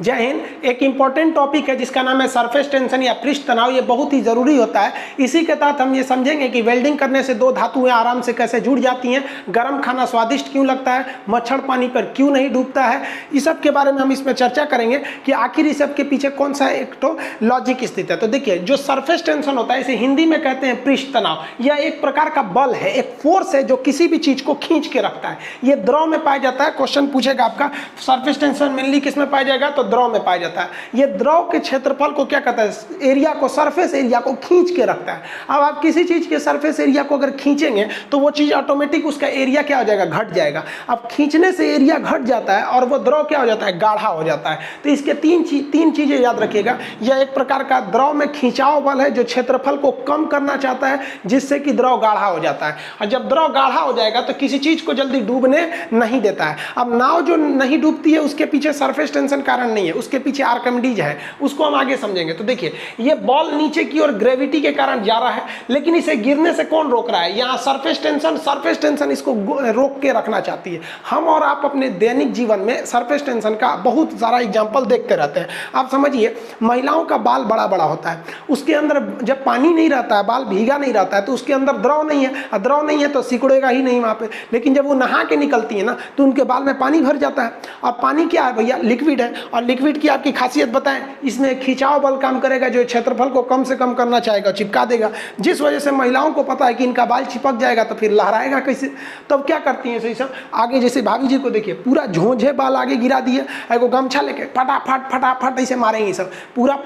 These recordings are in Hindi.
जय हिंद। एक इंपॉर्टेंट टॉपिक है जिसका नाम है सरफेस टेंशन या पृष्ठ तनाव। ये बहुत ही जरूरी होता है। इसी के तहत हम ये समझेंगे कि वेल्डिंग करने से दो धातुएं आराम से कैसे जुड़ जाती हैं, गर्म खाना स्वादिष्ट क्यों लगता है, मच्छर पानी पर क्यों नहीं डूबता है, इस सब के बारे में हम इसमें चर्चा करेंगे कि आखिर इस सब के पीछे कौन सा एक तो लॉजिक स्थित है। तो देखिए, जो सरफेस टेंशन होता है इसे हिंदी में कहते हैं पृष्ठ तनाव। यह एक प्रकार का बल है, एक फोर्स है जो किसी भी चीज को खींच के रखता है। ये द्रव में पाया जाता है। क्वेश्चन पूछेगा आपका सरफेस टेंशन मेनली किस में पाया जाएगा, तो द्रव में पाया जाता है। ये द्रव के क्षेत्रफल को क्या कहता है, एरिया को, सरफेस एरिया को खींच के रखता है। अब आप किसी चीज के सरफेस एरिया को अगर खींचेंगे तो वो चीज ऑटोमेटिक उसका एरिया क्या हो जाएगा, घट जाएगा। अब खींचने से एरिया घट जाता है और वो द्रव क्या हो जाता है, गाढ़ा हो जाता है। तो इसके तीन चीजें याद रखिएगा। यह एक प्रकार का द्रव में खिंचाव बल है जो क्षेत्रफल को कम करना चाहता है, जिससे कि द्रव गाढ़ा हो जाता है। और जब द्रव गाढ़ा हो जाएगा तो किसी चीज को जल्दी डूबने नहीं देता है। अब नाव जो नहीं डूबती है उसके पीछे सरफेस टेंशन कारण नहीं है, उसके पीछे आर्किमिडीज है, उसको हम आगे समझेंगे। तो देखिए, ये बॉल नीचे की ओर ग्रेविटी के कारण जा रहा है, लेकिन इसे गिरने से कौन रोक रहा है, यहाँ सरफेस टेंशन इसको रोक के रखना चाहती है। हम और आप अपने दैनिक जीवन में सरफेस टेंशन का बहुत सारा एग्जाम्पल देखते रहते हैं। आप समझिए, महिलाओं का बाल बड़ा बड़ा होता है, उसके अंदर जब पानी नहीं रहता है, बाल भीगा नहीं रहता है, तो उसके अंदर द्रव नहीं है। द्रव नहीं है तो सिकुड़ेगा ही नहीं वहाँ पे। लेकिन जब वो नहा के निकलती है ना, तो उनके बाल में पानी भर जाता है। और पानी क्या है भैया, लिक्विड है। और लिक्विड की आपकी खासियत बताएं, इसमें खिंचाव बल काम करेगा जो क्षेत्रफल को कम से कम करना चाहेगा, चिपका देगा। जिस वजह से महिलाओं को पता है कि इनका बाल चिपक जाएगा तो फिर लहराएगा कैसे, तब क्या करती हैं सही सब आगे, जैसे भाभी जी को देखिए, पूरा झोंझे बाल आगे गिरा दिए, एगो गमछा लेके फटाफट फटाफट ऐसे मारेंगे सब, पूरा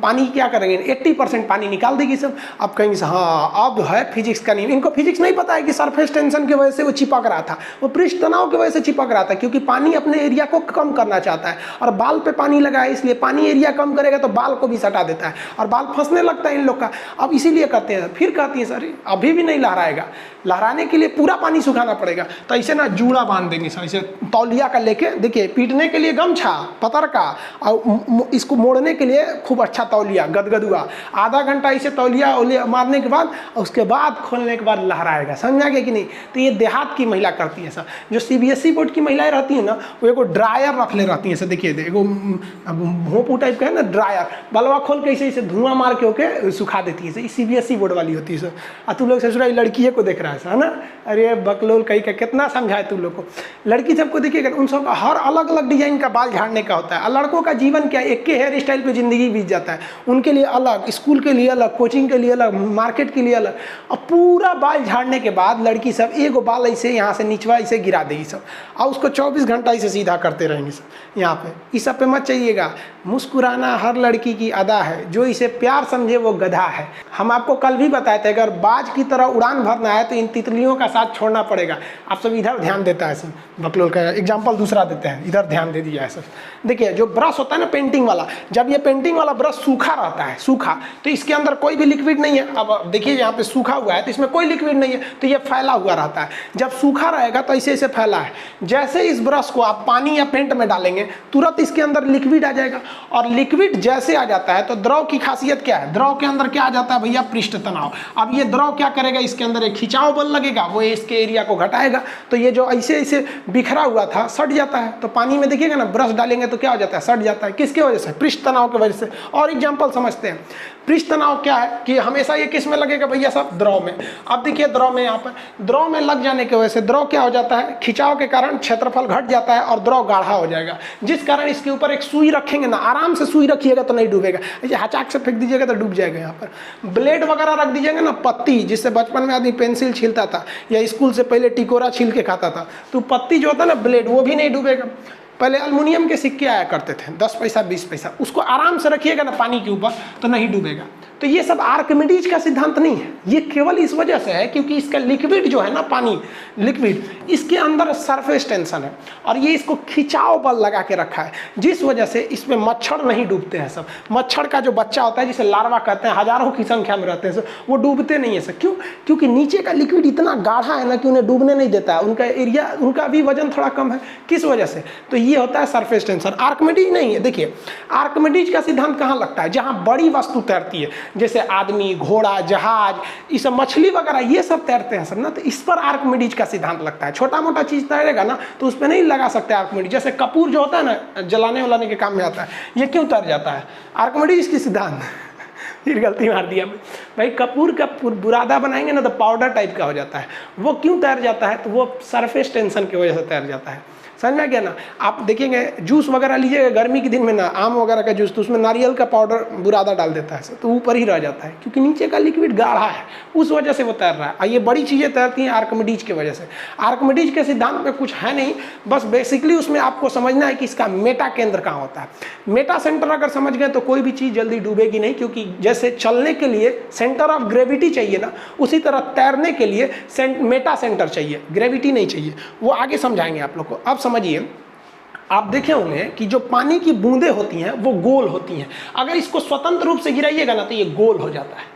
पानी क्या करेंगे, 80% पानी निकाल देगी सब। अब कहेंगे हाँ अब है फिजिक्स का नियम। इनको फिजिक्स नहीं पता है कि सरफेस टेंशन की वजह से वो चिपक रहा था, वो पृष्ठ तनाव की वजह से चिपक रहा था, क्योंकि पानी अपने एरिया को कम करना चाहता है और बाल पे पानी लगा है, इसलिए पानी एरिया कम करेगा तो बाल को भी सटा देता है और बाल फंसने लगता है इन लोग का। अब इसीलिए करते हैं। फिर कहती है सर अभी भी नहीं लहराएगा, लहराने के लिए पूरा पानी सुखाना पड़ेगा। तो ऐसे ना जूड़ा बांध देंगे सर, इसे तौलिया का लेके, देखिए पीटने के लिए गमछा पतर का, और इसको मोड़ने के लिए खूब अच्छा तौलिया गदगदुआ, आधा घंटा इसे तौलिया मारने के बाद उसके बाद खोलने के बाद लहराएगा। समझा गया कि नहीं। तो ये देहात की महिला करती है सर। जो CBSE बोर्ड की महिलाएं रहती हैं ना, वो एगो ड्रायर रख ले रहती हैं सर। देखिए एगो भोंपू टाइप का है ना ड्रायर, बलवा खोल के इसे धुआं मार के होके सुखा देती है। CBSE बोर्ड वाली होती है सर। और तू लोग ससुरा लड़की को देख रहा है ना, अरे बकलोल कहीं का कितना समझाए तू लोग को। लड़की सबको देखिएगा, उन सब हर अलग अलग डिजाइन का बाल झाड़ने का होता है। और लड़कों का जीवन क्या, एक के हेयर स्टाइल पे जिंदगी बीत जाता है। उनके लिए अलग, स्कूल के लिए अलग, कोचिंग के लिए अलग, मार्केट के लिए अलग। और पूरा बाल झाड़ने के बाद लड़की सब एगो बाल ऐसे यहाँ से निचवा इसे गिरा देगी सब, और उसको 24 घंटा इसे सीधा करते रहेंगे सब। यहाँ पे इस सब पे मत चाहिएगा। मुस्कुराना हर लड़की की अदा है, जो इसे प्यार समझे वो गधा है। हम आपको कल भी बताए थे, अगर बाज की तरह उड़ान भरना है तो इन तितलियों का साथ छोड़ना पड़ेगा। आप सब इधर ध्यान देता है सर, बकलोल का एग्जाम्पल दूसरा देते हैं, इधर ध्यान दे दिया है सर। देखिए जो ब्रश होता है ना पेंटिंग वाला, जब ये पेंटिंग वाला ब्रश सूखा रहता है, सूखा, तो इसके अंदर कोई भी लिक्विड नहीं है। अब देखिए यहाँ पे सूखा हुआ है तो इसमें कोई लिक्विड नहीं है, तो ये फैला हुआ रहता है। जब सूखा रहेगा तो ऐसे ऐसे फैला है। जैसे इस ब्रश को आप पानी या पेंट में डालेंगे तुरंत इसके अंदर लिक्विड आ जाएगा। और लिक्विड जैसे आ जाता है तो द्रव की खासियत क्या है, द्रव के अंदर क्या आ जाता है भैया, पृष्ठ तनाव। अब ये द्रव क्या करेगा, इसके अंदर एक खिंचाव बल लगेगा, वो इसके एरिया को घटाएगा। तो ये जो ऐसे ऐसे बिखरा हुआ था सट जाता है। तो पानी में देखिएगा ना, ब्रश डालेंगे तो क्या हो जाता है, सट जाता है। किसके वजह से, पृष्ठ तनाव की वजह से। और एग्जाम्पल समझते हैं। पृष्ठ तनाव क्या है कि हमेशा ये किस में लगेगा भैया सब, द्रव में। अब देखिए द्रव में, यहाँ पर द्रव में लग जाने की वजह से द्रव क्या हो जाता है, खिंचाव के कारण क्षेत्रफल घट जाता है और द्रव गाढ़ा हो जाएगा। जिस कारण इसके ऊपर एक सुई रखेंगे ना, आराम से सुई रखिएगा तो नहीं डूबेगा। ऐसे हचाक से फेंक दीजिएगा तो डूब जाएगा। यहाँ पर ब्लेड वगैरह रख दीजिएगा ना, पत्ती, जिससे बचपन में आदमी पेंसिल छीलता था या स्कूल से पहले टिकोरा छील के खाता था, तो पत्ती जो होता है ना ब्लेड, वो भी नहीं डूबेगा। पहले एल्युमिनियम के सिक्के आया करते थे, 10 पैसा 20 पैसा, उसको आराम से रखिएगा ना पानी के ऊपर तो नहीं डूबेगा। तो ये सब आर्किमिडीज का सिद्धांत नहीं है, ये केवल इस वजह से है क्योंकि इसका लिक्विड जो है ना, पानी लिक्विड, इसके अंदर सरफेस टेंशन है और ये इसको खिंचाव बल लगा के रखा है, जिस वजह से इसमें मच्छर नहीं डूबते हैं सब। मच्छर का जो बच्चा होता है जिसे लार्वा कहते हैं, हजारों की संख्या में रहते हैं सर, वो डूबते नहीं है सर। क्यों? क्योंकि नीचे का लिक्विड इतना गाढ़ा है ना कि उन्हें डूबने नहीं देता है। उनका एरिया, उनका भी वजन थोड़ा कम है। किस वजह से? तो ये होता है सरफेस टेंशन। आर्किमिडीज नहीं है। देखिए आर्किमिडीज का सिद्धांत कहाँ लगता है, जहाँ बड़ी वस्तु तैरती है, जैसे आदमी, घोड़ा, जहाज, ये सब मछली वगैरह ये सब तैरते हैं सब ना, तो इस पर आर्किमिडीज का सिद्धांत लगता है। छोटा मोटा चीज़ तैरेगा ना तो उस पर नहीं लगा सकते आर्किमिडीज। जैसे कपूर जो होता है ना, जलाने वलाने के काम में आता है, ये क्यों तैर जाता है? आर्किमिडीज की सिद्धांत। फिर गलती मार दिया भाई, कपूर का बुरादा बनाएंगे ना तो पाउडर टाइप का हो जाता है। वो क्यों तैर जाता है? तो वो सरफेस टेंशन की वजह से तैर जाता है। समझ में गया ना? आप देखेंगे जूस वगैरह लीजिएगा गर्मी के दिन में ना, आम वगैरह का जूस, तो उसमें नारियल का पाउडर बुरादा डाल देता है तो ऊपर ही रह जाता है, क्योंकि नीचे का लिक्विड गाढ़ा है, उस वजह से वो तैर रहा है। और ये बड़ी चीज़ें तैरती हैं आर्किमिडीज की वजह से। आर्किमिडीज के सिद्धांत में कुछ है नहीं, बस बेसिकली उसमें आपको समझना है कि इसका मेटा केंद्र कहाँ होता है। मेटा सेंटर अगर समझ गए तो कोई भी चीज़ जल्दी डूबेगी नहीं, क्योंकि जैसे चलने के लिए सेंटर ऑफ ग्रेविटी चाहिए ना, उसी तरह तैरने के लिए मेटा सेंटर चाहिए, ग्रेविटी नहीं चाहिए। वो आगे समझाएंगे आप लोग को। अब समझिए, आप देखे होंगे कि जो पानी की बूंदें होती हैं वो गोल होती हैं। अगर इसको स्वतंत्र रूप से गिराइएगा ना तो ये गोल हो जाता है।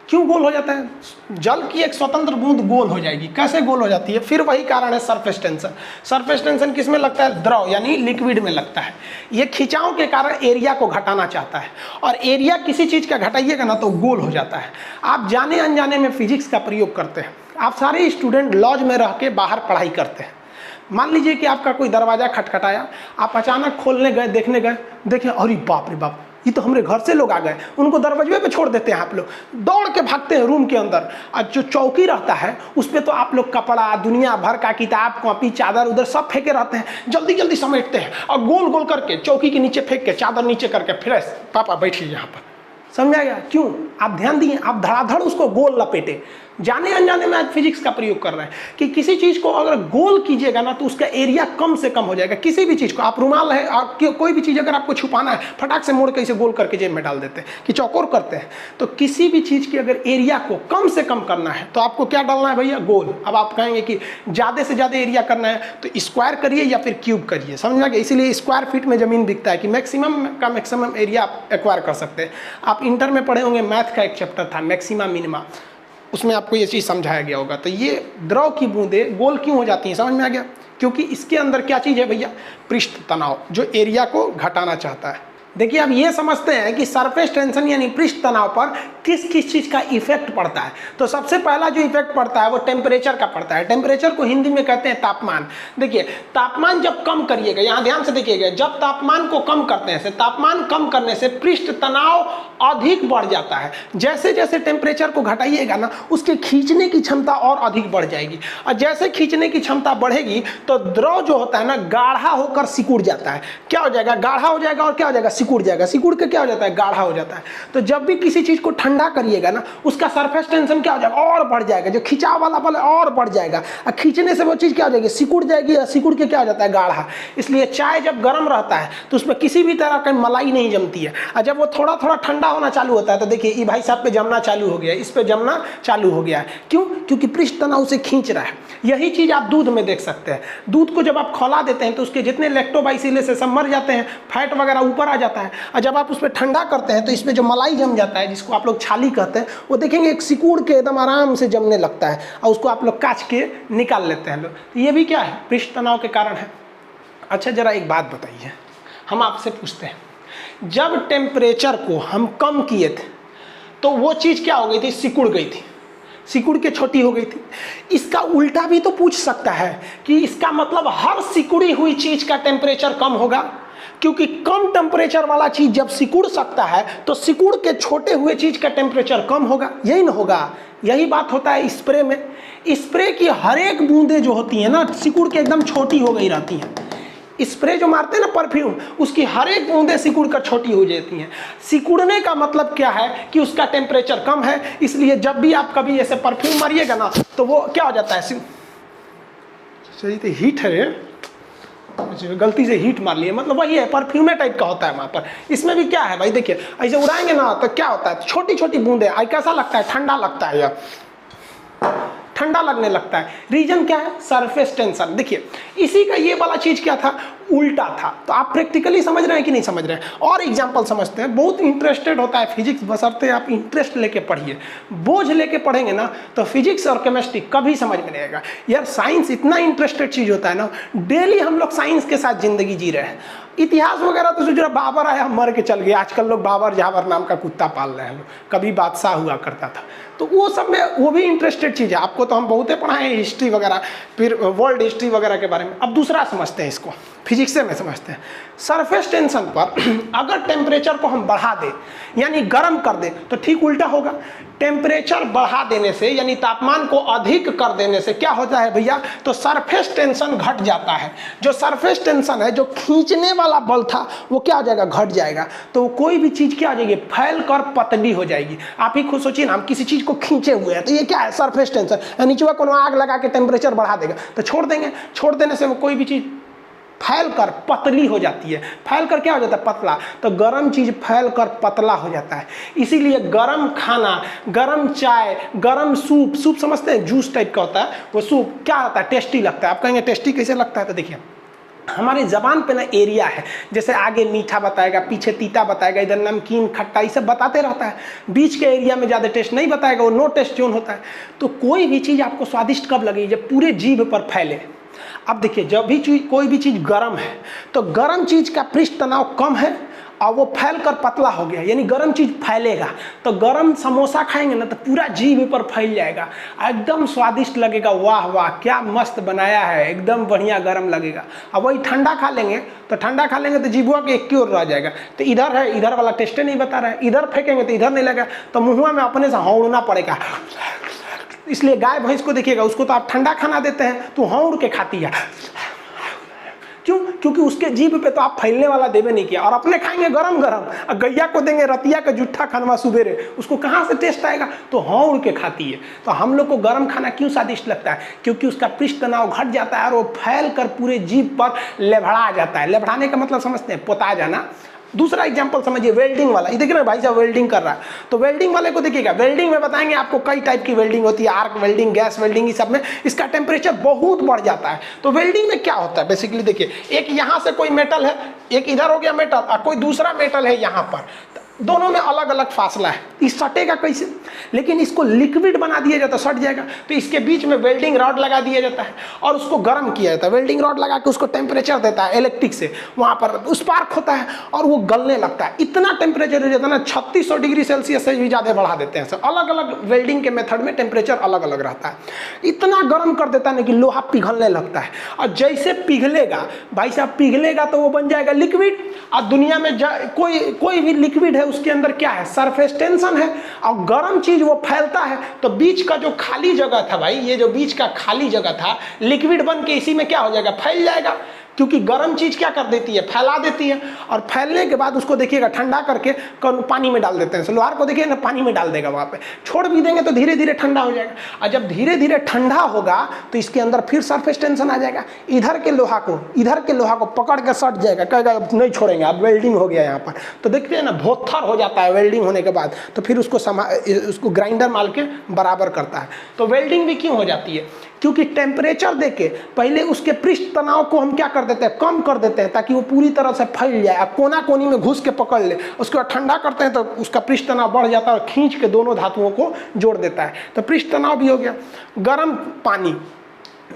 क्यों गोल हो जाता है? जल की एक स्वतंत्र बूंद गोल हो जाएगी। कैसे गोल हो जाती है? फिर वही कारण है सरफेस टेंशन। सरफेस टेंशन किस में लगता है? द्रव यानी लिक्विड में लगता है। ये खिंचाव के कारण एरिया को घटाना चाहता है, और एरिया किसी चीज़ का घटाइएगा ना तो गोल हो जाता है। आप जाने अनजाने में फिजिक्स का प्रयोग करते हैं। आप सारे स्टूडेंट लॉज में रह के बाहर पढ़ाई करते हैं। मान लीजिए कि आपका कोई दरवाजा खटखटाया, आप अचानक खोलने गए, देखने गए, देखें अरे बाप रे बाप, ये तो हमारे घर से लोग आ गए। उनको दरवाजे पे छोड़ देते हैं, आप लोग दौड़ के भागते हैं रूम के अंदर। और जो चौकी रहता है उस पर तो आप लोग कपड़ा, दुनिया भर का किताब, कॉपी, चादर उधर सब फेंके रहते हैं। जल्दी जल्दी समेटते हैं और गोल गोल करके चौकी के नीचे फेंक के, चादर नीचे करके, फिर पापा बैठिए यहाँ पर। समझा गया? क्यों? आप ध्यान दिए, आप धड़ाधड़ उसको गोल लपेटे। जाने अनजाने में आज फिजिक्स का प्रयोग कर रहे हैं कि किसी चीज़ को अगर गोल कीजिएगा ना तो उसका एरिया कम से कम हो जाएगा। किसी भी चीज़ को, आप रुमाल है, आप कोई भी चीज़ अगर आपको छुपाना है, फटाक से मोड़ के इसे गोल करके जेब में डाल देते हैं कि चौकोर करते हैं। तो किसी भी चीज़ की अगर एरिया को कम से कम करना है तो आपको क्या डालना है भैया? गोल। अब आप कहेंगे कि ज़्यादा से ज़्यादा एरिया करना है तो स्क्वायर करिए या फिर क्यूब करिए। समझ गया? इसीलिए स्क्वायर फीट में ज़मीन बिकता है कि मैक्सिमम का मैक्सिमम एरिया आप एक्वायर कर सकते हैं। आप इंटर में पढ़े होंगे, मैथ का एक चैप्टर था मैक्सिमा मिनिमा, उसमें आपको ये चीज़ समझाया गया होगा। तो ये द्रव की बूंदें गोल क्यों हो जाती हैं? समझ में आ गया? क्योंकि इसके अंदर क्या चीज़ है भैया? पृष्ठ तनाव, जो एरिया को घटाना चाहता है। देखिए, अब ये समझते हैं कि सरफेस टेंशन यानी पृष्ठ तनाव पर किस किस चीज़ का इफेक्ट पड़ता है। तो सबसे पहला जो इफेक्ट पड़ता है वो टेम्परेचर का पड़ता है। टेम्परेचर को हिंदी में कहते हैं तापमान। देखिए, तापमान जब कम करिएगा, यहाँ ध्यान से देखिएगा, जब तापमान को कम करते हैं, तापमान कम करने से पृष्ठ तनाव अधिक बढ़ जाता है। जैसे जैसे टेम्परेचर को घटाइएगा ना, उसके खींचने की क्षमता और अधिक बढ़ जाएगी, और जैसे खींचने की क्षमता बढ़ेगी तो द्रव जो होता है ना, गाढ़ा होकर सिकुड़ जाता है। क्या हो जाएगा? गाढ़ा हो जाएगा, और क्या हो जाएगा? सिकुड़ जाएगा। सिकुड़ के क्या हो जाता है? गाढ़ा हो जाता है। तो जब भी किसी चीज को ठंडा करिएगा ना, उसका सरफेस टेंशन क्या हो जाएगा? और बढ़ जाएगा। जो खिंचाव वाला पल और बढ़ जाएगा, और खींचने से वो चीज क्या हो जाएगी? सिकुड़ जाएगी, और सिकुड़ के क्या हो जाता है? गाढ़ा। इसलिए चाय जब गर्म रहता है तो उसमें किसी भी तरह की मलाई नहीं जमती है, और जब वो थोड़ा थोड़ा ठंडा होना चालू होता है तो देखिए ये भाई साहब पे जमना चालू हो गया, इस पे जमना चालू हो गया है। क्यों? क्योंकि पृष्ठ तनाव उसे खींच रहा है। यही चीज आप दूध में देख सकते हैं। दूध को जब आप खौला देते हैं तो उसके जितने लैक्टोबाइसिलस से सब मर जाते हैं, फैट वगैरह ऊपर आ जाता है, और जब आप उस पर ठंडा करते हैं तो इसमें जो मलाई जम जाता है, जिसको आप लोग छाली कहते हैं, वो देखेंगे एक सिकुड़ के एकदम आराम से जमने लगता है, और उसको आप लोग काच के निकाल लेते हैं लोग। तो ये भी क्या है? पृष्ठ तनाव के कारण है। अच्छा, जरा एक बात बताइए, हम आपसे पूछते हैं, जब टेम्परेचर को हम कम किए थे तो वो चीज़ क्या हो गई थी? सिकुड़ गई थी, सिकुड़ के छोटी हो गई थी। इसका उल्टा भी तो पूछ सकता है कि इसका मतलब हर सिकुड़ी हुई चीज़ का टेम्परेचर कम होगा, क्योंकि कम टेम्परेचर वाला चीज़ जब सिकुड़ सकता है तो सिकुड़ के छोटे हुए चीज़ का टेम्परेचर कम होगा। यही ना होगा? यही बात होता है स्प्रे में। स्प्रे की हर एक बूंदें जो होती हैं ना, सिकुड़ के एकदम छोटी हो गई रहती हैं। स्प्रे जो मारते हैं ना परफ्यूम, उसकी हर एक बूंदें सिकुड़ कर छोटी हो जाती हैं। सिकुड़ने का मतलब क्या है? कि उसका टेम्परेचर कम है। इसलिए जब भी आप कभी ऐसे परफ्यूम मारिएगा ना तो वो क्या हो जाता है? सही तो हीट है, गलती से हीट मार लिए, मतलब वही है, परफ्यूमे टाइप का होता है वहाँ पर। इसमें भी क्या है भाई? देखिए, ऐसे उड़ाएंगे ना तो क्या होता है? छोटी छोटी बूंदें। कैसा लगता है? ठंडा लगता है, यार ठंडा लगने लगता है। रीजन क्या है? Surface tension. देखिए, इसी का ये वाला चीज क्या था? उल्टा था। तो आप प्रैक्टिकली समझ रहे हैं कि नहीं समझ रहे हैं? और एग्जाम्पल समझते हैं। बहुत इंटरेस्टेड होता है फिजिक्स, बशर्ते आप इंटरेस्ट लेके पढ़िए। बोझ लेके पढ़ेंगे ना तो फिजिक्स और केमिस्ट्री कभी समझ में नहीं आएगा यार। साइंस इतना इंटरेस्टेड चीज होता है ना, डेली हम लोग साइंस के साथ जिंदगी जी रहे हैं। इतिहास वगैरह तो सोच रहा बाबर आया मर के चल गया, आजकल लोग बाबर जाबर नाम का कुत्ता पाल रहे हैं, कभी बादशाह हुआ करता था। तो वो सब में वो भी इंटरेस्टेड चीज़ है। आपको तो हम बहुते पढ़ाए हैं हिस्ट्री वगैरह, फिर वर्ल्ड हिस्ट्री वगैरह के बारे में। अब दूसरा समझते हैं इसको, फिजिक्स में समझते हैं। सरफेस टेंशन पर अगर टेम्परेचर को हम बढ़ा दें यानी गर्म कर दें तो ठीक उल्टा होगा। टेम्परेचर बढ़ा देने से यानी तापमान को अधिक कर देने से क्या होता है भैया, तो सरफेस टेंशन घट जाता है। जो सरफेस टेंशन है, जो खींचने वाला बल था, वो क्या हो जाएगा, घट जाएगा। तो कोई भी चीज़ क्या हो जाएगी, फैल कर पतली हो जाएगी। आप ही खुद सोचिए ना, हम किसी चीज़ को खींचे हुए हैं तो ये क्या है, सरफेस टेंशन। नीचे को आग लगा के टेम्परेचर बढ़ा देगा तो छोड़ देंगे, छोड़ देने से वो कोई भी चीज़ फैल कर पतली हो जाती है। फैल कर क्या हो जाता है, पतला। तो गर्म चीज फैल कर पतला हो जाता है। इसीलिए गर्म खाना, गर्म चाय, गर्म सूप, सूप समझते हैं, जूस टाइप का होता है वो सूप, क्या होता है, टेस्टी लगता है। आप कहेंगे टेस्टी कैसे लगता है, तो देखिए हमारे जबान पे ना एरिया है, जैसे आगे मीठा बताएगा, पीछे तीता बताएगा, इधर नमकीन खट्टा, ये सब बताते रहता है। बीच के एरिया में ज़्यादा टेस्ट नहीं बताएगा, वो नो टेस्ट जोन होता है। तो कोई भी चीज़ आपको स्वादिष्ट कब लगेगी, जब पूरे जीभ पर फैले। अब देखिए, जब भी चीज, कोई भी चीज़ गर्म है तो गर्म चीज़ का पृष्ठ तनाव कम है और वो फैल कर पतला हो गया, यानी गर्म चीज़ फैलेगा। तो गर्म समोसा खाएंगे ना तो पूरा जीभ पर फैल जाएगा, एकदम स्वादिष्ट लगेगा, वाह वाह क्या मस्त बनाया है, एकदम बढ़िया गर्म लगेगा। अब वही ठंडा खा लेंगे तो जीभुआ के एक की ओर रह जाएगा। तो इधर है, इधर वाला टेस्टे नहीं बता रहा है, इधर फेंकेंगे तो इधर नहीं लगेगा, तो मुँह में अपने से हौड़ना पड़ेगा। इसलिए गाय भैंस को देखिएगा, उसको तो आप ठंडा खाना देते हैं तो हौड़ के खाती है। क्यों? क्योंकि उसके जीभ पे तो आप फैलने वाला देवे नहीं किया, और अपने खाएंगे गरम गरम, और गैया को देंगे रतिया का जूठा खानवा सुबेरे, उसको कहाँ से टेस्ट आएगा, तो हौड़ के खाती है। तो हम लोग को गरम खाना क्यों स्वादिष्ट लगता है, क्योंकि उसका पृष्ठ तनाव घट जाता है और वो फैल कर पूरे जीभ पर लेभड़ा जाता है। लेभड़ाने का मतलब समझते हैं, पोता जाना। दूसरा एग्जांपल समझिए, वेल्डिंग वाला। ये देखिए ना भाई साहब वेल्डिंग कर रहा है, तो वेल्डिंग वाले को देखिएगा, वेल्डिंग में बताएंगे आपको कई टाइप की वेल्डिंग होती है, आर्क वेल्डिंग, गैस वेल्डिंग, इस सब में इसका टेम्परेचर बहुत बढ़ जाता है। तो वेल्डिंग में क्या होता है बेसिकली, देखिए एक यहाँ से कोई मेटल है, एक इधर हो गया मेटल, और कोई दूसरा मेटल है यहाँ पर, दोनों में अलग अलग फासला है। इस सटेगा कैसे, लेकिन इसको लिक्विड बना दिया जाता है, सट जाएगा। तो इसके बीच में वेल्डिंग रॉड लगा दिया जाता है और उसको गर्म किया जाता है। वेल्डिंग रॉड लगा के उसको टेम्परेचर देता है इलेक्ट्रिक से, वहाँ पर स्पार्क होता है और वो गलने लगता है। इतना टेम्परेचर हो जाता है ना, 3600 डिग्री सेल्सियस से भी ज़्यादा बढ़ा देते हैं। सब अलग अलग वेल्डिंग के मेथड में टेम्परेचर अलग अलग रहता है। इतना गर्म कर देता है ना कि लोहा पिघलने लगता है, और जैसे पिघलेगा भाई साहब, पिघलेगा तो वो बन जाएगा लिक्विड। और दुनिया में कोई भी लिक्विड है उसके अंदर क्या है, सरफेस टेंशन है, और गर्म चीज वो फैलता है। तो बीच का जो खाली जगह था भाई, ये जो बीच का खाली जगह था, लिक्विड बन के इसी में क्या हो जाएगा, फैल जाएगा। क्योंकि गर्म चीज क्या कर देती है, फैला देती है। और फैलने के बाद उसको देखिएगा ठंडा करके पानी में डाल देते हैं। लोहार को देखिए ना, पानी में डाल देगा, वहाँ पे छोड़ भी देंगे तो धीरे धीरे ठंडा हो जाएगा। और जब धीरे धीरे ठंडा होगा तो इसके अंदर फिर सरफेस टेंशन आ जाएगा, इधर के लोहा को पकड़ के सट जाएगा, कहेगा नहीं छोड़ेंगे, अब वेल्डिंग हो गया यहाँ पर। तो देखते हैं ना, भोथर हो जाता है वेल्डिंग होने के बाद। तो फिर उसको ग्राइंडर मार के बराबर करता है। तो वेल्डिंग भी क्यों हो जाती है, क्योंकि टेम्परेचर देके पहले उसके पृष्ठ तनाव को हम क्या कर देते हैं, कम कर देते हैं, ताकि वो पूरी तरह से फैल जाए, कोना कोनी में घुस के पकड़ ले। उसके बाद ठंडा करते हैं तो उसका पृष्ठ तनाव बढ़ जाता है और खींच के दोनों धातुओं को जोड़ देता है। तो पृष्ठ तनाव भी हो गया। गर्म पानी,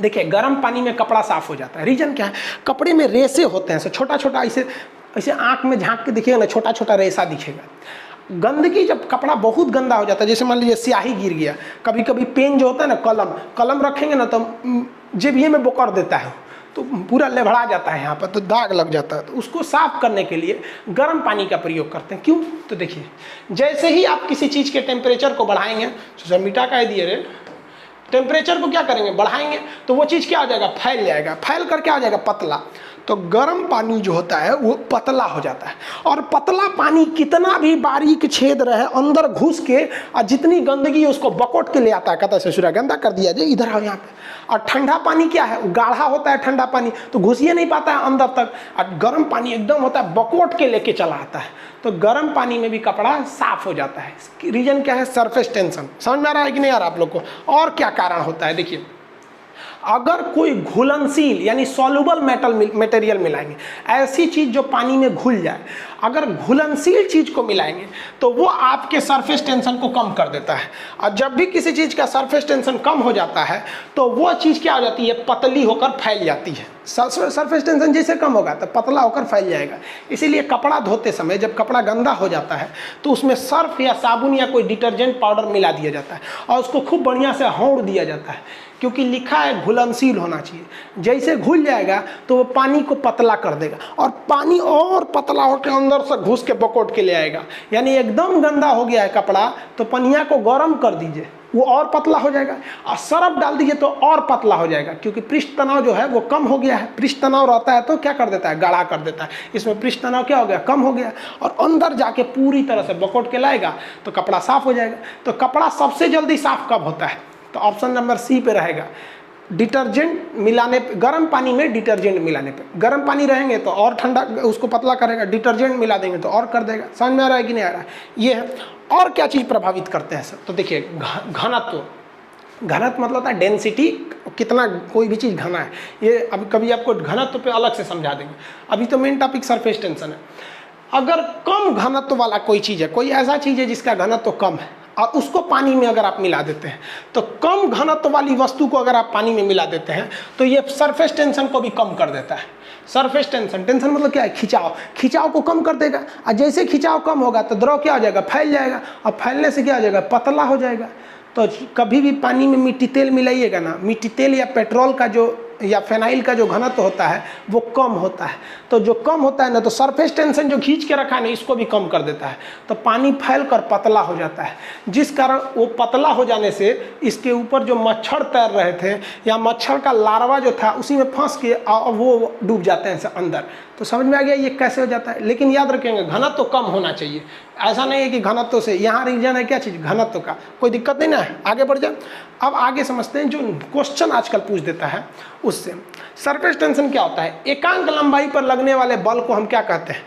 देखिए गर्म पानी में कपड़ा साफ हो जाता है। रीजन क्या है, कपड़े में रेसे होते हैं, छोटा छोटा, ऐसे आँख में झाँक के देखिएगा ना, छोटा छोटा रेसा दिखेगा। गंदगी, जब कपड़ा बहुत गंदा हो जाता है, जैसे मान लीजिए स्याही गिर गया, कभी कभी पेन जो होता है ना, कलम रखेंगे ना तो जेबिए में बोकर देता है, तो पूरा लेभड़ा जाता है यहाँ पर, तो दाग लग जाता है। तो उसको साफ करने के लिए गर्म पानी का प्रयोग करते हैं। क्यों, तो देखिए जैसे ही आप किसी चीज़ के टेम्परेचर को बढ़ाएंगे, सोचा मीठा कह दिए रे, टेम्परेचर को क्या करेंगे, बढ़ाएंगे, तो वो चीज़ क्या हो जाएगा, फैल जाएगा। फैल कर क्या हो जाएगा, पतला। तो गर्म पानी जो होता है वो पतला हो जाता है। और पतला पानी कितना भी बारीक छेद रहे, अंदर घुस के और जितनी गंदगी है उसको बकोट के ले आता है, कहता है ससुरा गंदा कर दिया जाए, इधर आओ यहाँ पे। और ठंडा पानी क्या है, गाढ़ा होता है ठंडा पानी, तो घुस ही नहीं पाता है अंदर तक। और गर्म पानी एकदम होता है, बकोट के लेके चला आता है। तो गर्म पानी में भी कपड़ा साफ हो जाता है। रीजन क्या है, सरफेस टेंशन। समझ में आ रहा है कि नहीं आ रहा आप लोग को। और क्या कारण होता है, देखिए अगर कोई घुलनशील यानी सॉल्युबल मटेरियल मिलाएंगे, ऐसी चीज जो पानी में घुल जाए, अगर घुलनशील चीज को मिलाएंगे तो वो आपके सरफेस टेंशन को कम कर देता है। और जब भी किसी चीज का सरफेस टेंशन कम हो जाता है तो वो चीज क्या हो जाती है, पतली होकर फैल जाती है। सरफेस टेंशन जैसे कम होगा तो पतला होकर फैल जाएगा। इसीलिए कपड़ा धोते समय जब कपड़ा गंदा हो जाता है तो उसमें सर्फ या साबुन या कोई डिटर्जेंट पाउडर मिला दिया जाता है और उसको खूब बढ़िया से हौड़ दिया जाता है, क्योंकि लिखा है घुलनशील होना चाहिए। जैसे घुल जाएगा तो वो पानी को पतला कर देगा और पानी और पतला होकर अंदर से घुस के बकोट के ले आएगा। यानी एकदम गंदा हो गया है कपड़ा तो पनिया को गर्म कर दीजिए, वो और पतला हो जाएगा, और सरफ डाल दीजिए तो और पतला हो जाएगा, क्योंकि पृष्ठ तनाव जो है वो कम हो गया है। पृष्ठ तनाव रहता है तो क्या कर देता है, गाढ़ा कर देता है। इसमें पृष्ठ तनाव क्या हो गया, कम हो गया, और अंदर जाके पूरी तरह से बकोट के लाएगा तो कपड़ा साफ हो जाएगा। तो कपड़ा सबसे जल्दी साफ कब होता है, तो ऑप्शन नंबर सी पे रहेगा, डिटर्जेंट मिलाने पे, गर्म पानी में डिटर्जेंट मिलाने पे। गर्म पानी रहेंगे तो और ठंडा उसको पतला करेगा, डिटर्जेंट मिला देंगे तो और कर देगा। समझ में आ रहा है कि नहीं आ रहा है, ये है। और क्या चीज़ प्रभावित करते हैं सर, तो देखिए घनत्व। घनत्व मतलब होता है डेंसिटी, कितना कोई भी चीज़ घना है। ये अब कभी आपको घनत्व पे अलग से समझा देंगे, अभी तो मेन टॉपिक सरफेस टेंशन है। अगर कम घनत्व वाला कोई चीज़ है, कोई ऐसा चीज़ है जिसका घनत्व कम है और उसको पानी में अगर आप मिला देते हैं, तो कम घनत्व वाली वस्तु को अगर आप पानी में मिला देते हैं तो ये सरफेस टेंशन को भी कम कर देता है। सरफेस टेंशन, टेंशन मतलब क्या है, खिंचाव, खिंचाव को कम कर देगा। और जैसे खिंचाव कम होगा तो द्रव क्या हो जाएगा, फैल जाएगा, और फैलने से क्या हो जाएगा, पतला हो जाएगा। तो कभी भी पानी में मिट्टी तेल मिलाइएगा ना, मिट्टी तेल या पेट्रोल का जो या फेनाइल का जो घनत्व होता है वो कम होता है। तो जो कम होता है ना, तो सरफेस टेंशन जो खींच के रखा है ना, इसको भी कम कर देता है। तो पानी फैल कर पतला हो जाता है, जिस कारण वो पतला हो जाने से इसके ऊपर जो मच्छर तैर रहे थे या मच्छर का लार्वा जो था उसी में फंस के वो डूब जाते हैं अंदर। तो समझ में आ गया ये कैसे हो जाता है। लेकिन याद रखेंगे घनत्व तो कम होना चाहिए, ऐसा नहीं है कि घनत्व से यहाँ रीजन है क्या चीज़, घनत्व का कोई दिक्कत नहीं ना है। आगे बढ़ जाए, अब आगे समझते हैं जो क्वेश्चन आजकल पूछ देता है उससे। सरफेस टेंशन क्या होता है, एकांक लंबाई पर लगने वाले बल को हम क्या कहते हैं,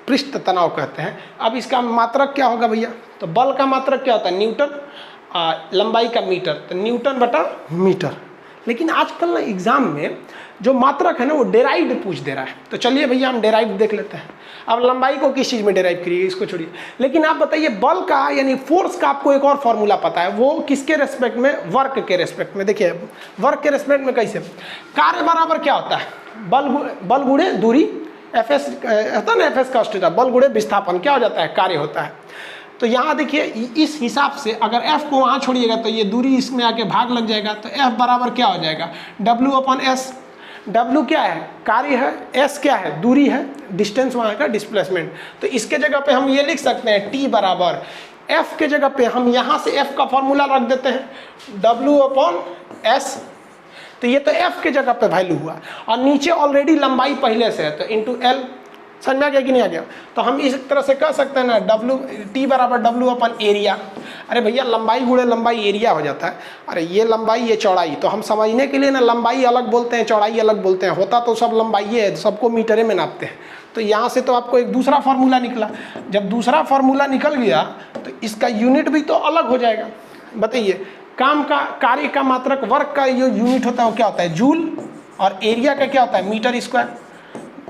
पृष्ठ तनाव कहते हैं। अब इसका मात्रक क्या होगा भैया, तो बल का मात्रक क्या होता है, न्यूटन, लंबाई का मीटर, तो न्यूटन बटा मीटर। लेकिन आजकल ना एग्जाम में जो मात्रक है ना वो डेराइव्ड पूछ दे रहा है। तो चलिए भैया हम डेराइव्ड देख लेते हैं। अब लंबाई को किस चीज़ में डेराइव करिए, इसको छोड़िए। लेकिन आप बताइए बल का यानी फोर्स का आपको एक और फॉर्मूला पता है, वो किसके रेस्पेक्ट में, वर्क के रेस्पेक्ट में। देखिए वर्क के रेस्पेक्ट में कैसे, कार्य बराबर क्या होता है, बल गुणे दूरी, एफएस होता है ना, एफएस का ऑस्ट्रेटा, बल गुणे विस्थापन क्या हो जाता है, कार्य होता है। तो यहाँ देखिए इस हिसाब से अगर f को वहाँ छोड़िएगा तो ये दूरी इसमें आके भाग लग जाएगा, तो f बराबर क्या हो जाएगा, W/S। W क्या है, कार्य है, S क्या है, दूरी है, डिस्टेंस वहाँ का डिस्प्लेसमेंट। तो इसके जगह पे हम ये लिख सकते हैं T बराबर F के जगह पे हम यहाँ से F का फॉर्मूला रख देते हैं W/S। तो ये तो F के जगह पे वैल्यू हुआ, और नीचे ऑलरेडी लंबाई पहले से है तो इंटू L। समझ में आ गया कि नहीं आ गया। तो हम इस तरह से कह सकते हैं ना, T बराबर W/एरिया। अरे भैया लंबाई गुणे लंबाई एरिया हो जाता है। अरे ये लंबाई ये चौड़ाई, तो हम समझने के लिए ना लंबाई अलग बोलते हैं चौड़ाई अलग बोलते हैं, होता तो सब लंबाई है, सबको मीटरे में नापते हैं। तो यहाँ से तो आपको एक दूसरा फार्मूला निकला। जब दूसरा फार्मूला निकल गया तो इसका यूनिट भी तो अलग हो जाएगा। बताइए काम का, कार्य का मात्रक, वर्क का जो यूनिट होता है वो क्या होता है, जूल, और एरिया का क्या होता है, मीटर स्क्वायर,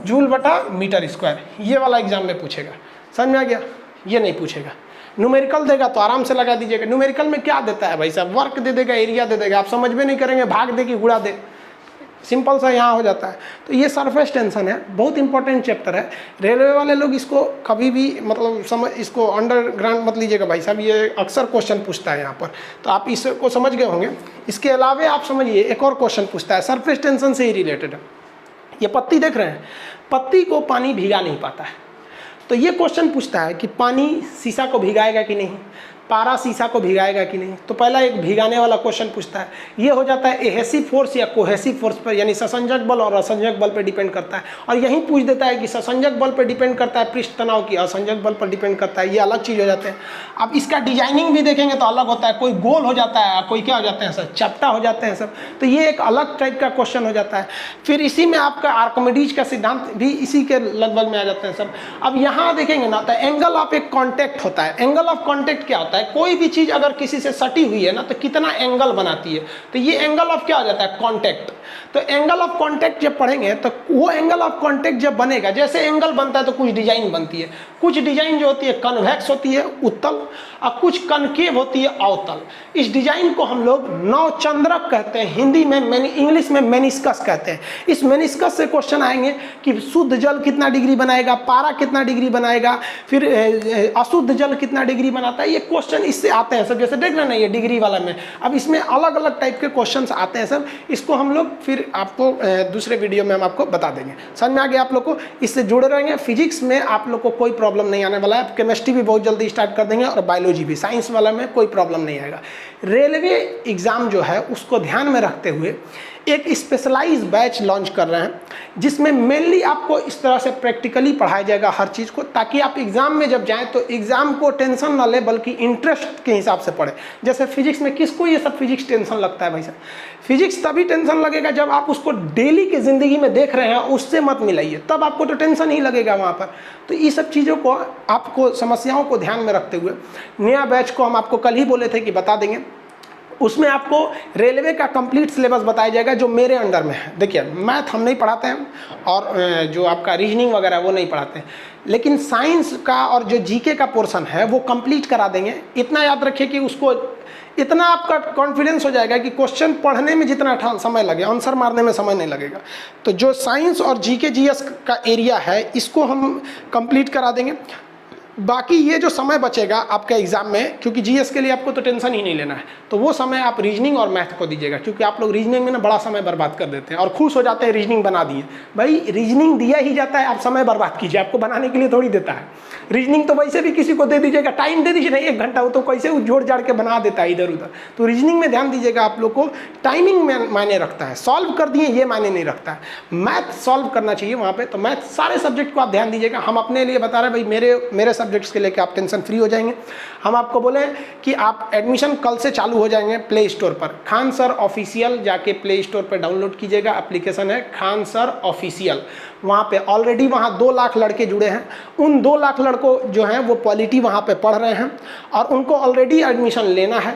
जूल बटा मीटर स्क्वायर। ये वाला एग्जाम में पूछेगा, समझ में आ गया। ये नहीं पूछेगा, न्यूमेरिकल देगा तो आराम से लगा दीजिएगा। न्यूमेरिकल में क्या देता है भाई साहब, वर्क दे देगा, एरिया दे देगा, आप समझ में नहीं करेंगे, भाग दे कि गुणा दे, सिंपल सा यहाँ हो जाता है। तो ये सरफेस टेंशन है, बहुत इंपॉर्टेंट चैप्टर है। रेलवे वाले लोग इसको कभी भी मतलब समझ, इसको अंडरग्राउंड मत लीजिएगा भाई साहब, ये अक्सर क्वेश्चन पूछता है यहाँ पर, तो आप इसको समझ गए होंगे। इसके अलावा आप समझिए एक और क्वेश्चन पूछता है, सरफेस टेंशन से ही रिलेटेड है। ये पत्ती देख रहे हैं, पत्ती को पानी भिगा नहीं पाता है, तो ये क्वेश्चन पूछता है कि पानी शीशा को भिगाएगा कि नहीं, पारा शीशा को भिगाएगा कि नहीं। तो पहला एक भिगाने वाला क्वेश्चन पूछता है, ये हो जाता है एहेसिव फोर्स या कोहेसिव फोर्स पर, यानी ससंजक बल और असंजक बल पर डिपेंड करता है। और यहीं पूछ देता है कि ससंजक बल पर डिपेंड करता है पृष्ठ तनाव की, असंजक बल पर डिपेंड करता है, ये अलग चीज़ हो जाते हैं। अब इसका डिजाइनिंग भी देखेंगे तो अलग होता है, कोई गोल हो जाता है, कोई क्या हो जाते हैं सब चपटा हो जाते हैं सब। तो ये एक अलग टाइप का क्वेश्चन हो जाता है। फिर इसी में आपका आर्किमिडीज का सिद्धांत भी इसी के लगभग में आ जाते हैं सब। अब यहाँ देखेंगे ना तो एंगल ऑफ एक कॉन्टैक्ट होता है। एंगल ऑफ कॉन्टैक्ट क्या होता है, है, कोई भी चीज़ अगर किसी से सटी हुई है ना तो कितना एंगल बनाती है, तो ये एंगल ऑफ क्या हो जाता है, कॉन्टैक्ट। तो एंगल ऑफ कॉन्टैक्ट जब पढ़ेंगे तो वो एंगल ऑफ कॉन्टैक्ट जब बनेगा, जैसे एंगल बनता है तो कुछ डिजाइन बनती है, कुछ डिजाइन जो होती है कन्वेक्स होती है उत्तल, और कुछ कनकेव होती है अवतल। इस डिजाइन को हम लोग नवचंद्रक कहते हैं, हिंदी में इंग्लिश में मेनिस्कस कहते हैं। इस मेनिस्कस से क्वेश्चन आएंगे कि शुद्ध जल कितना डिग्री बनाएगा, पारा कितना डिग्री बनाएगा, फिर अशुद्ध जल कितना डिग्री बनाता है, ये क्वेश्चन इससे आते हैं सब। जैसे देख रहे हैं ना ये डिग्री वाला में, अब इसमें अलग अलग टाइप के क्वेश्चन आते हैं सब। इसको हम लोग फिर आपको दूसरे वीडियो में हम आपको बता देंगे। समझ में आ गया आप लोग को, इससे जुड़े रहेंगे। फिजिक्स में आप लोग को कोई प्रॉब्लम नहीं आने वाला है, केमिस्ट्री भी बहुत जल्दी स्टार्ट कर देंगे और बायोलॉजी भी, साइंस वाला में कोई प्रॉब्लम नहीं आएगा। रेलवे एग्जाम जो है उसको ध्यान में रखते हुए एक स्पेशलाइज बैच लॉन्च कर रहे हैं, जिसमें मेनली आपको इस तरह से प्रैक्टिकली पढ़ाया जाएगा हर चीज़ को, ताकि आप एग्जाम में जब जाएं तो एग्जाम को टेंशन ना ले, बल्कि इंटरेस्ट के हिसाब से पढ़े। जैसे फिजिक्स में किसको ये सब फिजिक्स टेंशन लगता है भाई साहब, फिजिक्स तभी टेंशन लगेगा जब आप उसको डेली की जिंदगी में देख रहे हैं, उससे मत मिलाइए, तब आपको तो टेंशन ही लगेगा वहाँ पर। तो ये सब चीज़ों को आपको, समस्याओं को ध्यान में रखते हुए नया बैच को हम आपको कल ही बोले थे कि बता देंगे। उसमें आपको रेलवे का कंप्लीट सिलेबस बताया जाएगा जो मेरे अंडर में है। देखिए मैथ हम नहीं पढ़ाते हैं और जो आपका रीजनिंग वगैरह वो नहीं पढ़ाते हैं, लेकिन साइंस का और जो जीके का पोर्शन है वो कंप्लीट करा देंगे। इतना याद रखिए कि उसको इतना आपका कॉन्फिडेंस हो जाएगा कि क्वेश्चन पढ़ने में जितना समय लगे आंसर मारने में समय नहीं लगेगा। तो जो साइंस और जीके जीएस का एरिया है इसको हम कंप्लीट करा देंगे। बाकी ये जो समय बचेगा आपके एग्जाम में, क्योंकि जीएस के लिए आपको तो टेंशन ही नहीं लेना है, तो वो समय आप रीजनिंग और मैथ को दीजिएगा, क्योंकि आप लोग रीजनिंग में ना बड़ा समय बर्बाद कर देते हैं और खुश हो जाते हैं रीजनिंग बना दिए। भाई रीजनिंग दिया ही जाता है, आप समय बर्बाद कीजिए, आपको बनाने के लिए थोड़ी देता है। रीजनिंग तो वैसे भी किसी को दे दीजिएगा, टाइम दे दीजिए ना 1 घंटा, वो तो कैसे जोड़ जाड़ के बना देता है इधर उधर। तो रीजनिंग में ध्यान दीजिएगा, आप लोग को टाइमिंग में मायने रखता है, सॉल्व कर दिए ये मायने नहीं रखता है। मैथ सॉल्व करना चाहिए वहाँ पर, तो मैथ सारे सब्जेक्ट को आप ध्यान दीजिएगा। हम अपने लिए बता रहे हैं भाई, मेरे सब्जेक्ट्स के लेकर आप टेंशन फ्री हो जाएंगे। हम आपको बोले कि आप एडमिशन कल से चालू हो जाएंगे प्ले स्टोर पर, खान सर ऑफिशियल जाके प्ले स्टोर पर डाउनलोड कीजिएगा। एप्लीकेशन है खान सर ऑफिशियल, वहाँ पे ऑलरेडी वहाँ 2 लाख लड़के जुड़े हैं। उन 2 लाख लड़कों जो हैं वो पॉलिटी वहाँ पे पढ़ रहे हैं और उनको ऑलरेडी एडमिशन लेना है।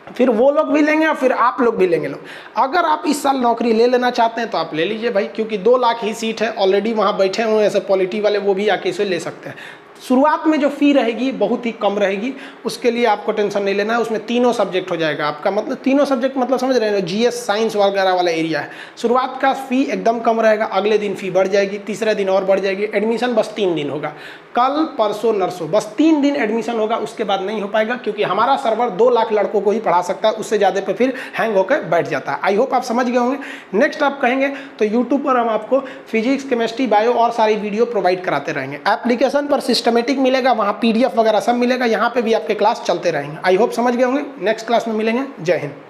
फिर वो लोग भी लेंगे और फिर आप लोग भी लेंगे। लोग अगर आप इस साल नौकरी ले लेना चाहते हैं तो आप ले लीजिए भाई, क्योंकि 2 लाख ही सीट है, ऑलरेडी वहाँ बैठे हुए हैं ऐसे पॉलिटी वाले, वो भी आके इसे ले सकते हैं। शुरुआत में जो फ़ी रहेगी बहुत ही कम रहेगी, उसके लिए आपको टेंशन नहीं लेना है। उसमें तीनों सब्जेक्ट हो जाएगा आपका, मतलब तीनों सब्जेक्ट मतलब समझ रहे हैं, जीएस साइंस वगैरह वाला एरिया है। शुरुआत का फ़ी एकदम कम रहेगा, अगले दिन फ़ी बढ़ जाएगी, तीसरे दिन और बढ़ जाएगी। एडमिशन बस 3 दिन होगा, कल परसों नरसों, बस 3 दिन एडमिशन होगा, उसके बाद नहीं हो पाएगा, क्योंकि हमारा सर्वर 2 लाख लड़कों को ही पढ़ा सकता है, उससे ज़्यादा पे फिर हैंग होकर बैठ जाता है। आई होप आप समझ गए होंगे। नेक्स्ट आप कहेंगे तो यूट्यूब पर हम आपको फिजिक्स, केमिस्ट्री, बायो और सारी वीडियो प्रोवाइड कराते रहेंगे। एप्लीकेशन पर सिस्टमेटिक मिलेगा, वहाँ पीडीएफ वगैरह सब मिलेगा, यहाँ पे भी आपके क्लास चलते रहेंगे। आई होप समझ गए होंगे। नेक्स्ट क्लास में मिलेंगे। जय हिंद।